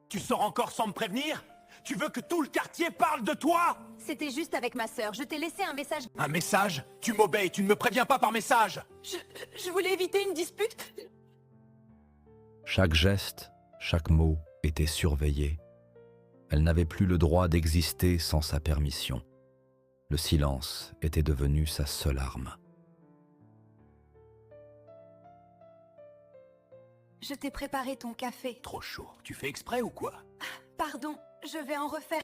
Tu sors encore sans me prévenir? Tu veux que tout le quartier parle de toi? C'était juste avec ma sœur, je t'ai laissé un message. Un message? Tu m'obéis, tu ne me préviens pas par message. Je voulais éviter une dispute. Chaque geste, chaque mot était surveillé. Elle n'avait plus le droit d'exister sans sa permission. Le silence était devenu sa seule arme. Je t'ai préparé ton café. Trop chaud. Tu fais exprès ou quoi? Pardon, je vais en refaire.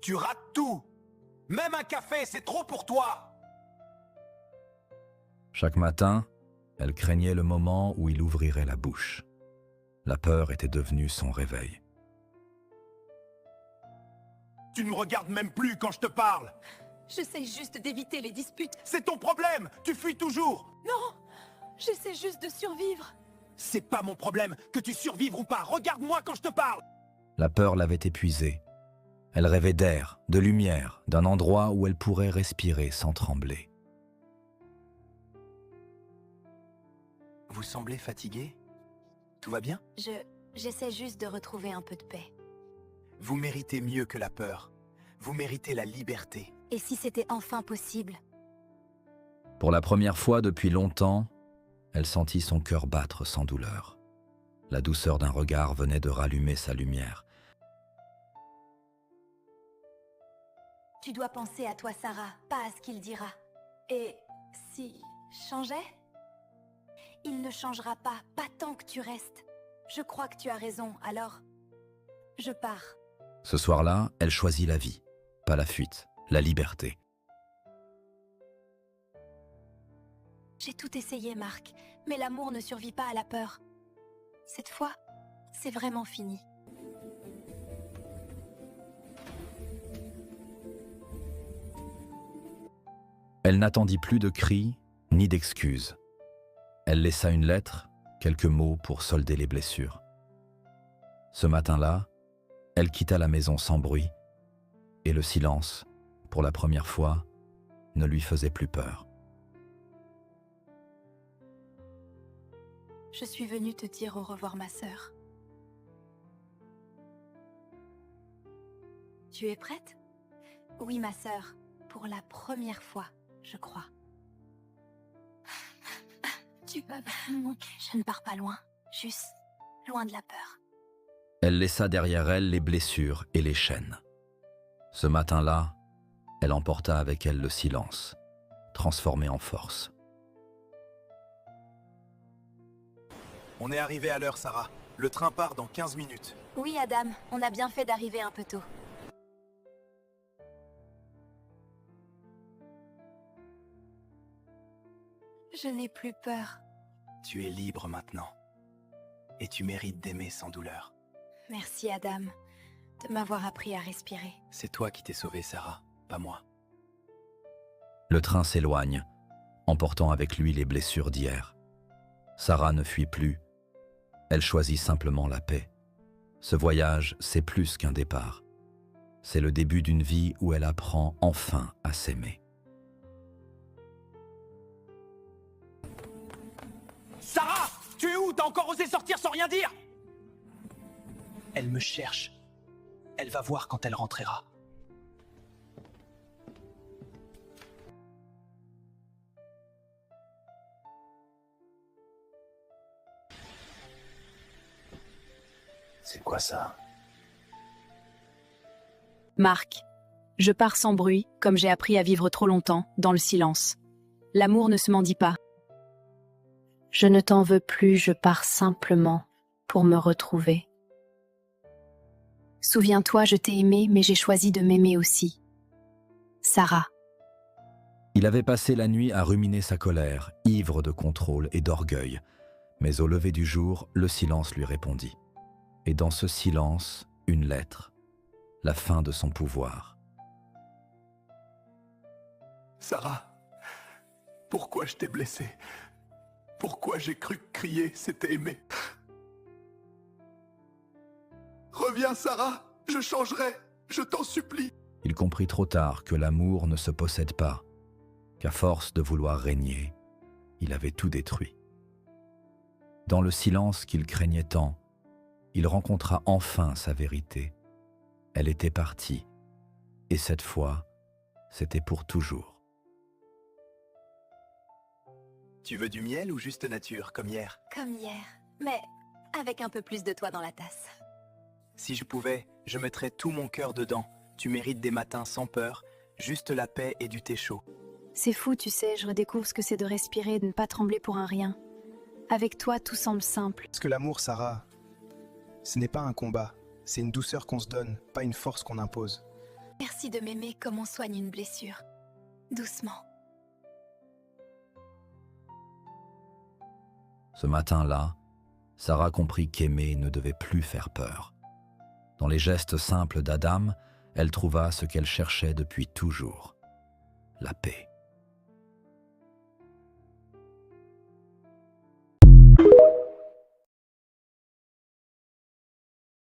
Tu rates tout. Même un café, c'est trop pour toi. Chaque matin, elle craignait le moment où il ouvrirait la bouche. La peur était devenue son réveil. Tu ne me regardes même plus quand je te parle. J'essaie juste d'éviter les disputes. C'est ton problème. Tu fuis toujours. Non, j'essaie juste de survivre. C'est pas mon problème que tu survives ou pas. Regarde-moi quand je te parle. La peur l'avait épuisée. Elle rêvait d'air, de lumière, d'un endroit où elle pourrait respirer sans trembler. Vous semblez fatigué? Tout va bien? J'essaie juste de retrouver un peu de paix. Vous méritez mieux que la peur. Vous méritez la liberté. Et si c'était enfin possible? Pour la première fois depuis longtemps, elle sentit son cœur battre sans douleur. La douceur d'un regard venait de rallumer sa lumière. Tu dois penser à toi, Sarah, pas à ce qu'il dira. Et si changeait? Il ne changera pas tant que tu restes. Je crois que tu as raison, alors je pars. Ce soir-là, elle choisit la vie, pas la fuite, la liberté. J'ai tout essayé, Marc, mais l'amour ne survit pas à la peur. Cette fois, c'est vraiment fini. Elle n'attendit plus de cris, ni d'excuses. Elle laissa une lettre, quelques mots pour solder les blessures. Ce matin-là, elle quitta la maison sans bruit, et le silence, pour la première fois, ne lui faisait plus peur. Je suis venue te dire au revoir, ma sœur. Tu es prête? Oui, ma sœur, pour la première fois, je crois. Tu vas bien? Je ne pars pas loin, juste loin de la peur. Elle laissa derrière elle les blessures et les chaînes. Ce matin-là, elle emporta avec elle le silence, transformé en force. On est arrivé à l'heure, Sarah. Le train part dans 15 minutes. Oui, Adam, on a bien fait d'arriver un peu tôt. Je n'ai plus peur. Tu es libre maintenant. Et tu mérites d'aimer sans douleur. Merci, Adam, de m'avoir appris à respirer. C'est toi qui t'es sauvée, Sarah, pas moi. Le train s'éloigne, emportant avec lui les blessures d'hier. Sarah ne fuit plus. Elle choisit simplement la paix. Ce voyage, c'est plus qu'un départ. C'est le début d'une vie où elle apprend enfin à s'aimer. Sarah! Tu es où? T'as encore osé sortir sans rien dire? Elle me cherche. Elle va voir quand elle rentrera. C'est quoi ça? Marc, je pars sans bruit, comme j'ai appris à vivre trop longtemps, dans le silence. L'amour ne se mendie pas. Je ne t'en veux plus, je pars simplement pour me retrouver. Souviens-toi, je t'ai aimé, mais j'ai choisi de m'aimer aussi. Sarah. Il avait passé la nuit à ruminer sa colère, ivre de contrôle et d'orgueil. Mais au lever du jour, le silence lui répondit. Et dans ce silence, une lettre, la fin de son pouvoir. Sarah, pourquoi je t'ai blessé? Pourquoi j'ai cru que crier, c'était aimer? Reviens, Sarah, je changerai, je t'en supplie. Il comprit trop tard que l'amour ne se possède pas, qu'à force de vouloir régner, il avait tout détruit. Dans le silence qu'il craignait tant, il rencontra enfin sa vérité. Elle était partie, et cette fois, c'était pour toujours. Tu veux du miel ou juste nature, comme hier? Comme hier, mais avec un peu plus de toi dans la tasse. Si je pouvais, je mettrais tout mon cœur dedans. Tu mérites des matins sans peur, juste la paix et du thé chaud. C'est fou, tu sais, je redécouvre ce que c'est de respirer et de ne pas trembler pour un rien. Avec toi, tout semble simple. Parce que l'amour, Sarah, ce n'est pas un combat, c'est une douceur qu'on se donne, pas une force qu'on impose. Merci de m'aimer comme on soigne une blessure. Doucement. Ce matin-là, Sarah comprit qu'aimer ne devait plus faire peur. Dans les gestes simples d'Adam, elle trouva ce qu'elle cherchait depuis toujours, la paix.